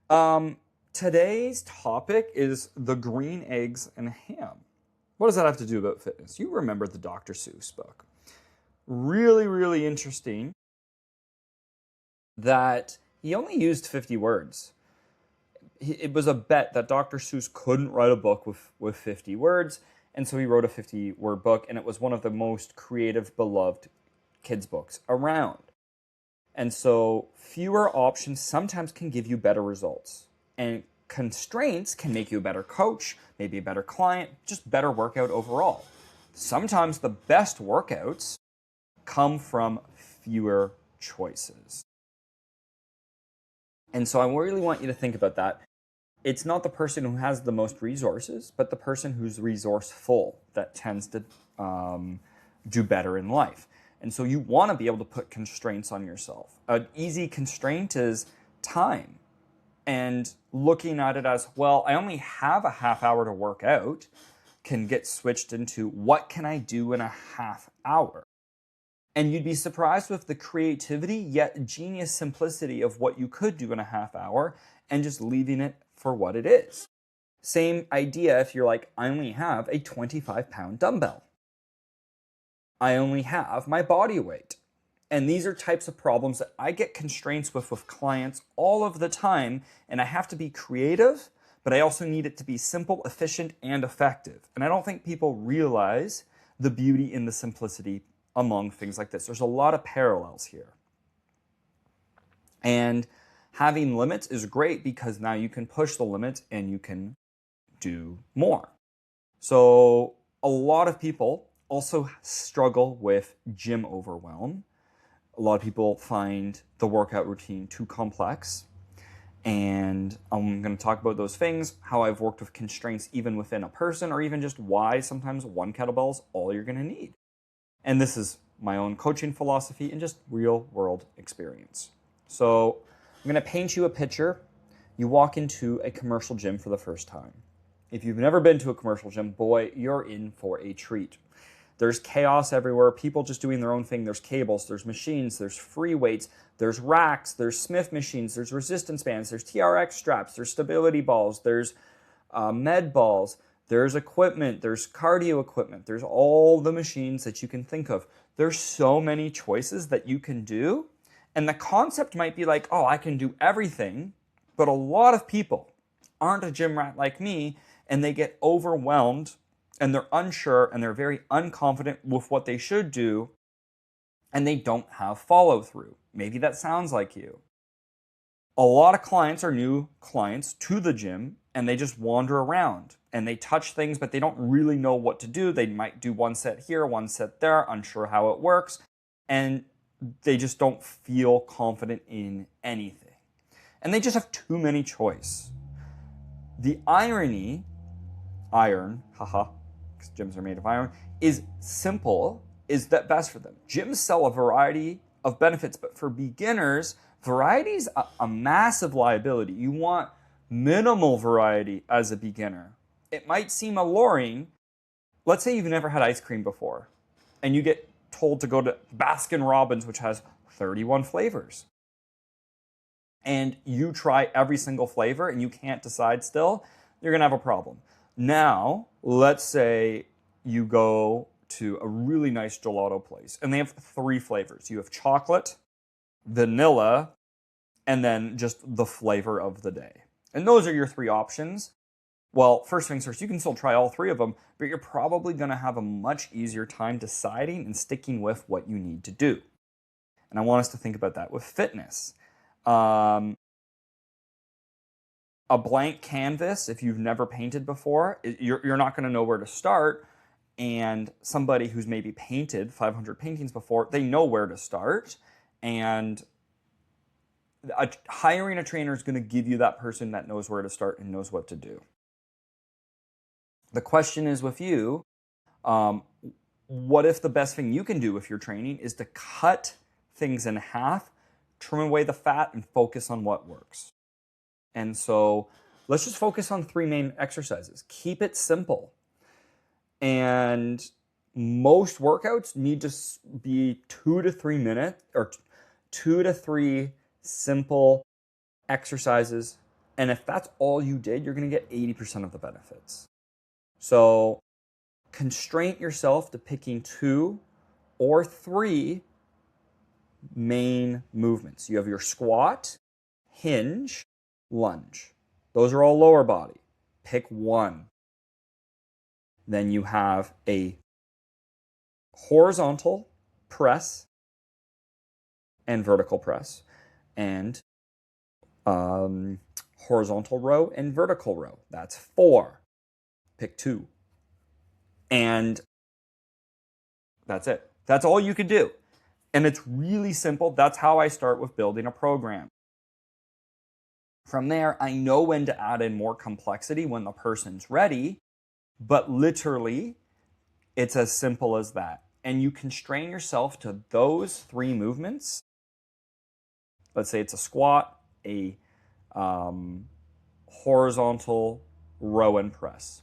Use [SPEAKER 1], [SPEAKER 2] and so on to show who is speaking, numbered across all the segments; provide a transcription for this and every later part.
[SPEAKER 1] Um, Today's topic is the green eggs and ham. What does that have to do about fitness? You remember the Dr. Seuss book. Really, really interesting that he only used 50 words. It was a bet that Dr. Seuss couldn't write a book with 50 words, and so he wrote a 50-word book, and it was one of the most creative, beloved kids' books around. And so fewer options sometimes can give you better results. And constraints can make you a better coach, maybe a better client, just better workout overall. Sometimes the best workouts come from fewer choices. And so I really want you to think about that. It's not the person who has the most resources, but the person who's resourceful that tends to do better in life. And so you want to be able to put constraints on yourself. An easy constraint is time. And looking at it as, well, I only have a half hour to work out, can get switched into what can I do in a half hour? And you'd be surprised with the creativity, yet genius simplicity of what you could do in a half hour and just leaving it for what it is. Same idea if you're like, I only have a 25-pound dumbbell. I only have my body weight. And these are types of problems that I get constraints with clients all of the time, and I have to be creative, but I also need it to be simple, efficient, and effective. And I don't think people realize the beauty in the simplicity among things like this. There's a lot of parallels here. And having limits is great because now you can push the limits and you can do more. So a lot of people also struggle with gym overwhelm. A lot of people find the workout routine too complex. And I'm going to talk about those things, how I've worked with constraints even within a person, or even just why sometimes one kettlebell is all you're going to need. And this is my own coaching philosophy and just real world experience. So I'm going to paint you a picture. You walk into a commercial gym for the first time. If you've never been to a commercial gym, boy, you're in for a treat. There's chaos everywhere, people just doing their own thing. There's cables, there's machines, there's free weights, there's racks, there's Smith machines, there's resistance bands, there's TRX straps, there's stability balls, there's med balls, there's equipment, there's cardio equipment, there's all the machines that you can think of. There's so many choices that you can do. And the concept might be like, oh, I can do everything. But a lot of people aren't a gym rat like me, and they get overwhelmed and they're unsure and they're very unconfident with what they should do, and they don't have follow through. Maybe that sounds like you. A lot of clients are new clients to the gym, and they just wander around and they touch things, but they don't really know what to do. They might do one set here, one set there, unsure how it works, and they just don't feel confident in anything. And they just have too many choice. The iron, because gyms are made of iron, is simple, is that best for them. Gyms sell a variety of benefits, but for beginners, variety is a massive liability. You want minimal variety as a beginner. It might seem alluring. Let's say you've never had ice cream before, and you get told to go to Baskin Robbins, which has 31 flavors. And you try every single flavor and you can't decide still, you're going to have a problem. Now, let's say you go to a really nice gelato place and they have 3 flavors. You have chocolate, vanilla, and then just the flavor of the day. And those are your 3 options. Well, first things first, you can still try all 3 of them, but you're probably going to have a much easier time deciding and sticking with what you need to do. And I want us to think about that with fitness. A blank canvas, if you've never painted before, you're not going to know where to start. And somebody who's maybe painted 500 paintings before, they know where to start. And hiring a trainer is going to give you that person that knows where to start and knows what to do. The question is with you, what if the best thing you can do with your training is to cut things in half, trim away the fat, and focus on what works? And so let's just focus on 3 main exercises. Keep it simple. And most workouts need to be 2 to 3 minutes or 2 to 3 simple exercises And if that's all you did, you're going to get 80% of the benefits. So constrain yourself to picking 2 or 3 main movements. You have your squat, hinge, lunge. Those are all lower body. Pick 1. Then you have a horizontal press and vertical press, and horizontal row and vertical row. That's 4. Pick 2. And that's it. That's all you could do. And it's really simple. That's how I start with building a program. From there, I know when to add in more complexity when the person's ready, but literally, it's as simple as that. And you constrain yourself to those 3 movements. Let's say it's a squat, a horizontal row and press.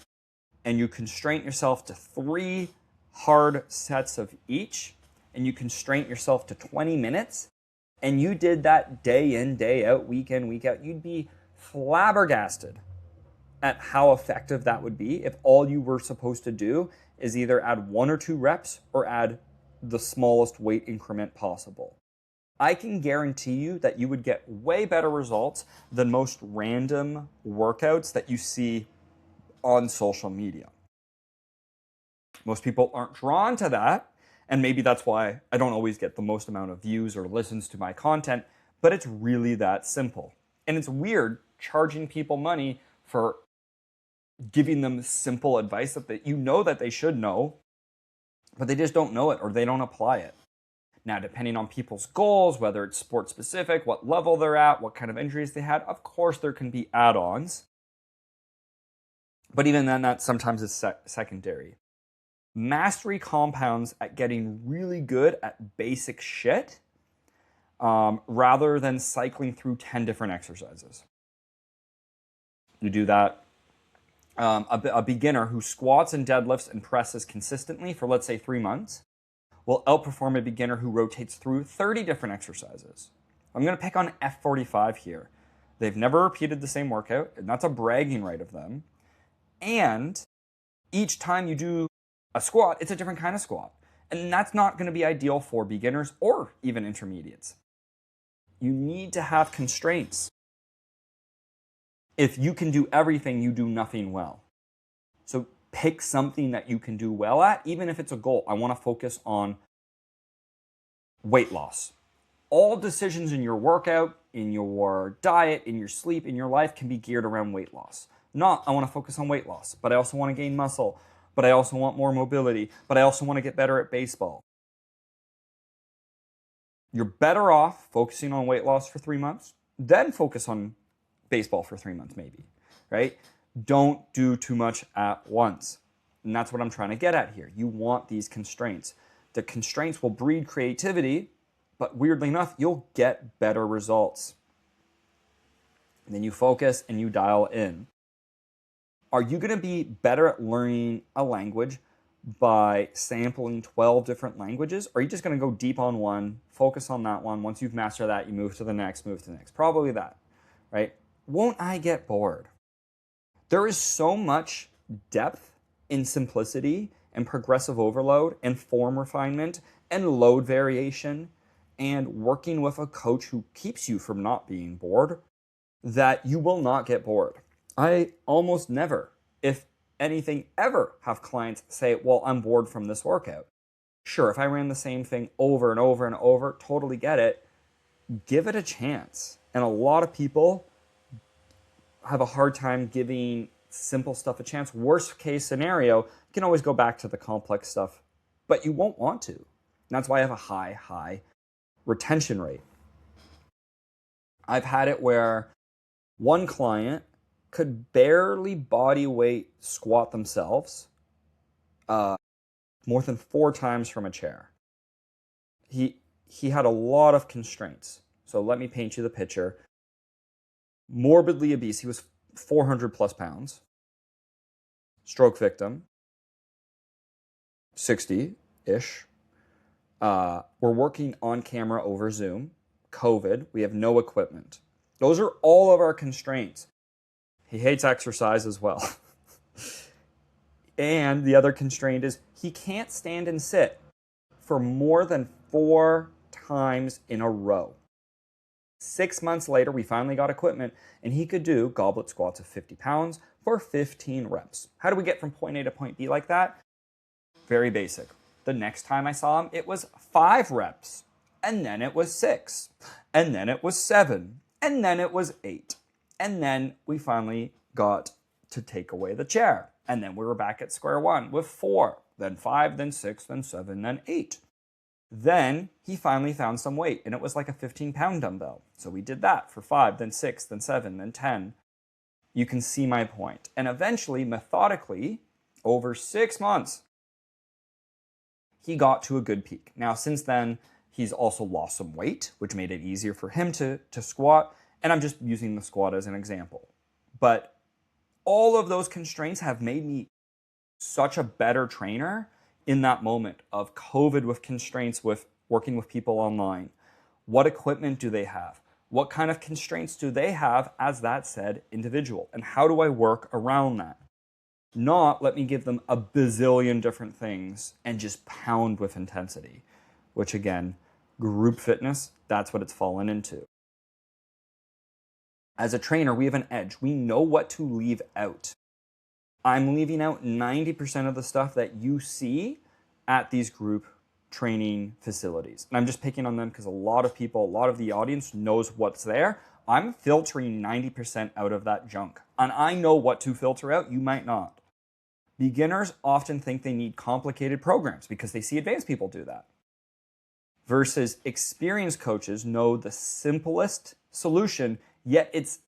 [SPEAKER 1] And you constrain yourself to 3 hard sets of each, and you constrain yourself to 20 minutes, and you did that day in, day out, week in, week out, you'd be flabbergasted at how effective that would be if all you were supposed to do is either add 1 or 2 reps or add the smallest weight increment possible. I can guarantee you that you would get way better results than most random workouts that you see on social media. Most people aren't drawn to that, and maybe that's why I don't always get the most amount of views or listens to my content, but it's really that simple. And it's weird charging people money for giving them simple advice that you know that they should know, but they just don't know it or they don't apply it. Now, depending on people's goals, whether it's sport specific, what level they're at, what kind of injuries they had, of course there can be add-ons. But even then, that sometimes is secondary. Mastery compounds at getting really good at basic shit rather than cycling through 10 different exercises. You do that. A beginner who squats and deadlifts and presses consistently for, let's say, 3 months will outperform a beginner who rotates through 30 different exercises. I'm going to pick on F45 here. They've never repeated the same workout, and that's a bragging right of them. And each time you do a squat, it's a different kind of squat. And that's not going to be ideal for beginners or even intermediates. You need to have constraints. If you can do everything, you do nothing well. So pick something that you can do well at, even if it's a goal. I want to focus on weight loss. All decisions in your workout, in your diet, in your sleep, in your life can be geared around weight loss. Not, I want to focus on weight loss, but I also want to gain muscle, but I also want more mobility, but I also want to get better at baseball. You're better off focusing on weight loss for 3 months, then focus on baseball for 3 months maybe, right? Don't do too much at once. And that's what I'm trying to get at here. You want these constraints. The constraints will breed creativity, but weirdly enough, you'll get better results. And then you focus and you dial in. Are you going to be better at learning a language by sampling 12 different languages? Or are you just going to go deep on one, focus on that one? Once you've mastered that, you move to the next, move to the next. Probably that, right? Won't I get bored? There is so much depth in simplicity and progressive overload and form refinement and load variation and working with a coach who keeps you from not being bored that you will not get bored. I almost never, if anything, ever have clients say, well, I'm bored from this workout. Sure, if I ran the same thing over and over and over, totally get it. Give it a chance. And a lot of people have a hard time giving simple stuff a chance. Worst case scenario, you can always go back to the complex stuff, but you won't want to. And that's why I have a high retention rate. I've had it where one client could barely body weight squat themselves more than 4 times from a chair. He had a lot of constraints. So let me paint you the picture. Morbidly obese. He was 400 plus pounds. Stroke victim. 60-ish. We're working on camera over Zoom. COVID. We have no equipment. Those are all of our constraints. He hates exercise as well. And the other constraint is he can't stand and sit for more than 4 times in a row. 6 months later, we finally got equipment, and he could do goblet squats of 50 pounds for 15 reps. How do we get from point A to point B like that? Very basic. The next time I saw him, it was 5 reps, and then it was 6, and then it was 7, and then it was 8. And then we finally got to take away the chair. And then we were back at square one with 4, then 5, then 6, then 7, then 8. Then he finally found some weight, and it was like a 15-pound dumbbell. So we did that for 5, then 6, then 7, then 10. You can see my point. And eventually, methodically, over 6 months, he got to a good peak. Now, since then, he's also lost some weight, which made it easier for him to squat. And I'm just using the squat as an example. But all of those constraints have made me such a better trainer in that moment of COVID with constraints with working with people online. What equipment do they have? What kind of constraints do they have as that said individual? And how do I work around that? Not let me give them a bazillion different things and just pound with intensity, which again, group fitness, that's what it's fallen into. As a trainer, we have an edge. We know what to leave out. I'm leaving out 90% of the stuff that you see at these group training facilities. And I'm just picking on them because a lot of people, a lot of the audience knows what's there. I'm filtering 90% out of that junk. And I know what to filter out. You might not. Beginners often think they need complicated programs because they see advanced people do that. Versus experienced coaches know the simplest solution, yet it's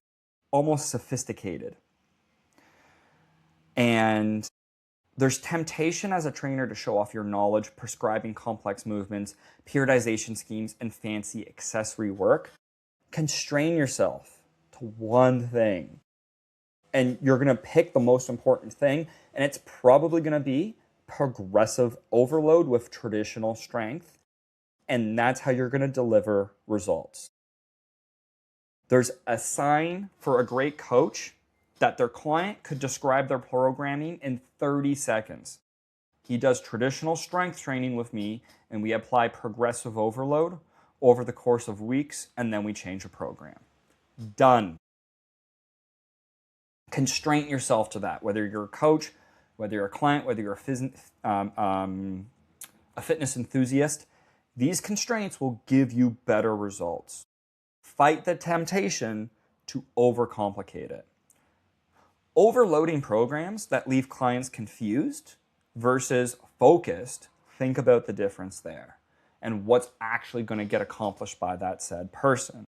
[SPEAKER 1] almost sophisticated. And there's temptation as a trainer to show off your knowledge, prescribing complex movements, periodization schemes, and fancy accessory work. Constrain yourself to one thing. And you're going to pick the most important thing, and it's probably going to be progressive overload with traditional strength. And that's how you're going to deliver results. There's a sign for a great coach that their client could describe their programming in 30 seconds. He does traditional strength training with me, and we apply progressive overload over the course of weeks, and then we change a program. Done. Constrain yourself to that, whether you're a coach, whether you're a client, whether you're a fitness enthusiast. These constraints will give you better results. Fight the temptation to overcomplicate it. Overloading programs that leave clients confused versus focused, think about the difference there and what's actually going to get accomplished by that said person.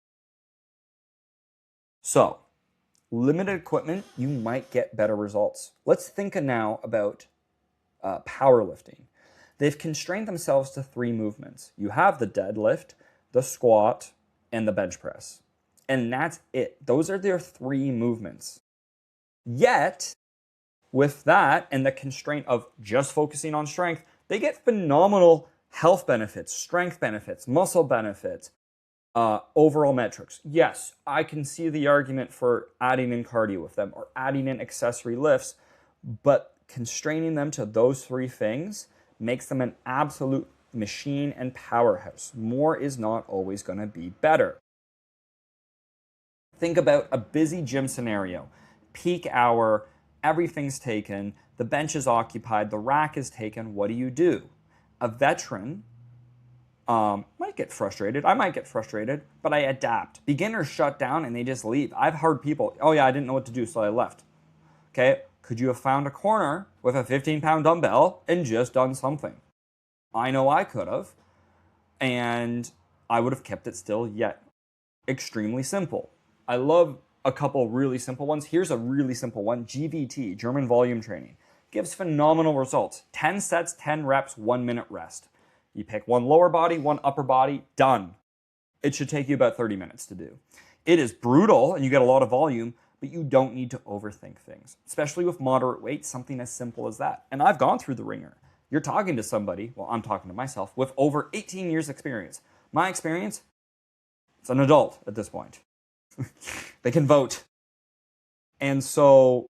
[SPEAKER 1] So, limited equipment, you might get better results. Let's think now about powerlifting. They've constrained themselves to 3 movements. You have the deadlift, the squat, and the bench press. And that's it. Those are their 3 movements. Yet, with that and the constraint of just focusing on strength, they get phenomenal health benefits, strength benefits, muscle benefits, overall metrics. Yes, I can see the argument for adding in cardio with them or adding in accessory lifts, but constraining them to those 3 things makes them an absolute machine and powerhouse. More is not always going to be better. Think about a busy gym scenario. Peak hour, everything's taken, the bench is occupied, the rack is taken. What do? A veteran might get frustrated. I might get frustrated, but I adapt. Beginners shut down and they just leave. I've heard people, oh yeah, I didn't know what to do, so I left. Okay, could you have found a corner with a 15-pound dumbbell and just done something? I know I could have, and I would have kept it still, yet extremely simple. I love a couple really simple ones. Here's a really simple one, GVT, German volume training. Gives phenomenal results. 10 sets, 10 reps, 1 minute rest. You pick one lower body, one upper body, done. It should take you about 30 minutes to do. It is brutal and you get a lot of volume, but you don't need to overthink things, especially with moderate weight, something as simple as that. And I've gone through the ringer. You're talking to somebody, well, I'm talking to myself, with over 18 years experience. My experience, it's an adult at this point. They can vote. And so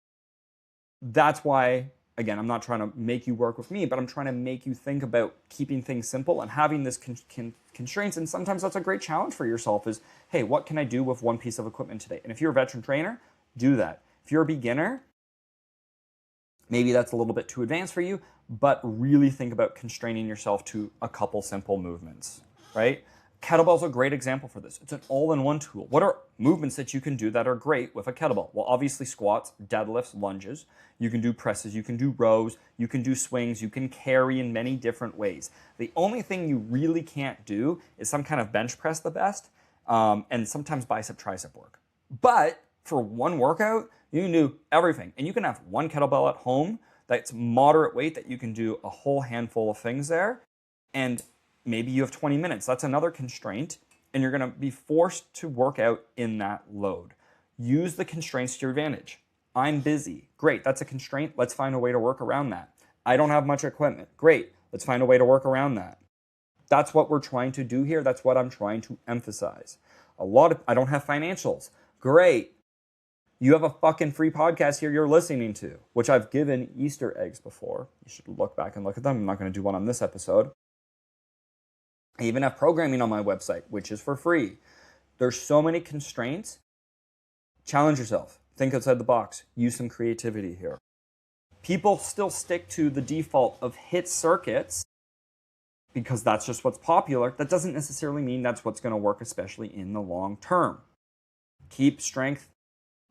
[SPEAKER 1] that's why, again, I'm not trying to make you work with me, but I'm trying to make you think about keeping things simple and having this constraints. And sometimes that's a great challenge for yourself is, hey, what can I do with one piece of equipment today? And if you're a veteran trainer, do that. If you're a beginner, maybe that's a little bit too advanced for you, but really think about constraining yourself to a couple simple movements, right? Kettlebell's a great example for this. It's an all-in-one tool. What are movements that you can do that are great with a kettlebell? Well, obviously squats, deadlifts, lunges. You can do presses, you can do rows, you can do swings, you can carry in many different ways. The only thing you really can't do is some kind of bench press the best, and sometimes bicep tricep work. But for one workout, you can do everything. And you can have one kettlebell at home that's moderate weight that you can do a whole handful of things there. And maybe you have 20 minutes. That's another constraint. And you're going to be forced to work out in that load. Use the constraints to your advantage. I'm busy. Great. That's a constraint. Let's find a way to work around that. I don't have much equipment. Great. Let's find a way to work around that. That's what we're trying to do here. That's what I'm trying to emphasize. I don't have financials. Great. You have a fucking free podcast here you're listening to, which I've given Easter eggs before. You should look back and look at them. I'm not going to do one on this episode. I even have programming on my website, which is for free. There's so many constraints. Challenge yourself. Think outside the box. Use some creativity here. People still stick to the default of hit circuits because that's just what's popular. That doesn't necessarily mean that's what's going to work, especially in the long term. Keep strength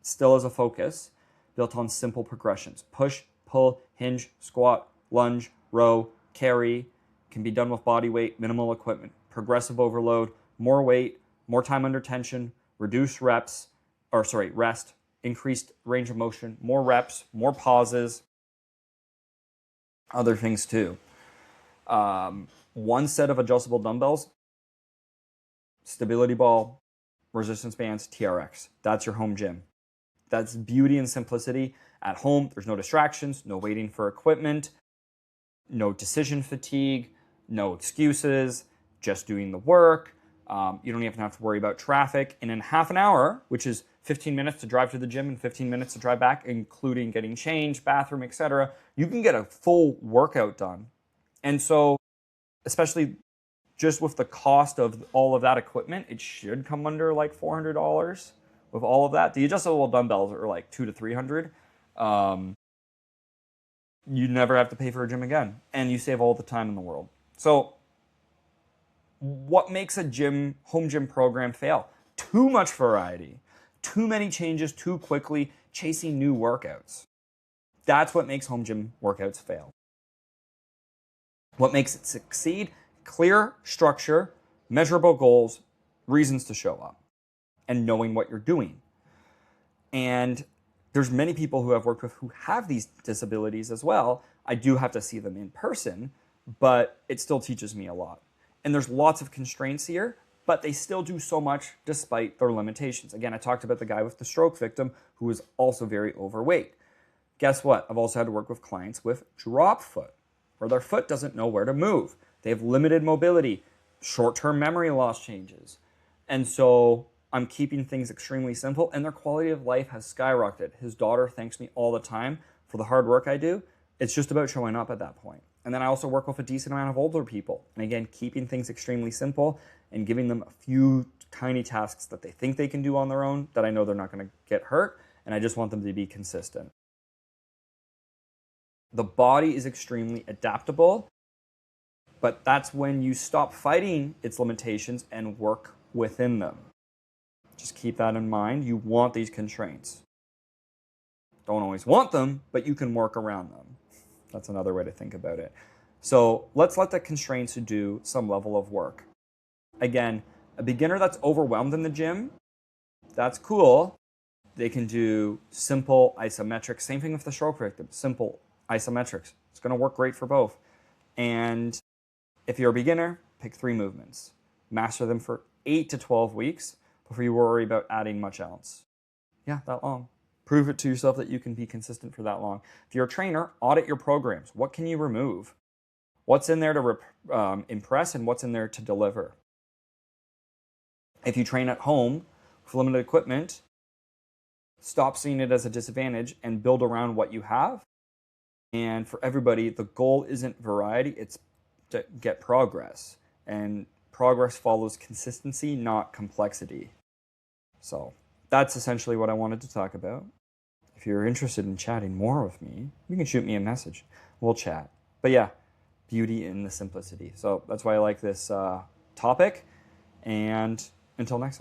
[SPEAKER 1] still as a focus, built on simple progressions. Push, pull, hinge, squat, lunge, row, carry. Can be done with body weight, minimal equipment. Progressive overload, more weight, more time under tension, reduced rest, increased range of motion, more reps, more pauses, other things too. One set of adjustable dumbbells, stability ball, resistance bands, TRX. That's your home gym. That's beauty and simplicity. At home, there's no distractions, no waiting for equipment, no decision fatigue, no excuses, just doing the work. You don't even have to worry about traffic. And in half an hour, which is 15 minutes to drive to the gym and 15 minutes to drive back, including getting changed, bathroom, etc., you can get a full workout done. And so, especially just with the cost of all of that equipment, it should come under like $400 with all of that. The adjustable dumbbells are like $200 to $300. You never have to pay for a gym again, and you save all the time in the world. So what makes a home gym program fail? Too much variety, too many changes too quickly, chasing new workouts. That's what makes home gym workouts fail. What makes it succeed? Clear structure, measurable goals, reasons to show up, and knowing what you're doing. And there's many people who I've worked with who have these disabilities as well. I do have to see them in person, but it still teaches me a lot. And there's lots of constraints here, but they still do so much despite their limitations. Again, I talked about the guy with the stroke victim who was also very overweight. Guess what? I've also had to work with clients with drop foot, where their foot doesn't know where to move. They have limited mobility, short-term memory loss changes. And so I'm keeping things extremely simple, and their quality of life has skyrocketed. His daughter thanks me all the time for the hard work I do. It's just about showing up at that point. And then I also work with a decent amount of older people. And again, keeping things extremely simple and giving them a few tiny tasks that they think they can do on their own that I know they're not going to get hurt, and I just want them to be consistent. The body is extremely adaptable, but that's when you stop fighting its limitations and work within them. Just keep that in mind. You want these constraints. Don't always want them, but you can work around them. That's another way to think about it. So let's let the constraints do some level of work. Again, a beginner that's overwhelmed in the gym, that's cool. They can do simple isometrics. Same thing with the stroke victim. Simple isometrics. It's going to work great for both. And if you're a beginner, pick 3 movements. Master them for 8 to 12 weeks before you worry about adding much else. Yeah, that long. Prove it to yourself that you can be consistent for that long. If you're a trainer, audit your programs. What can you remove? What's in there to impress and what's in there to deliver? If you train at home with limited equipment, Stop seeing it as a disadvantage and build around what you have. And for everybody, the goal isn't variety, it's to get progress. And progress follows consistency, not complexity. So that's essentially what I wanted to talk about. If you're interested in chatting more with me, you can shoot me a message. We'll chat. But yeah, beauty in the simplicity. So that's why I like this topic. And until next time.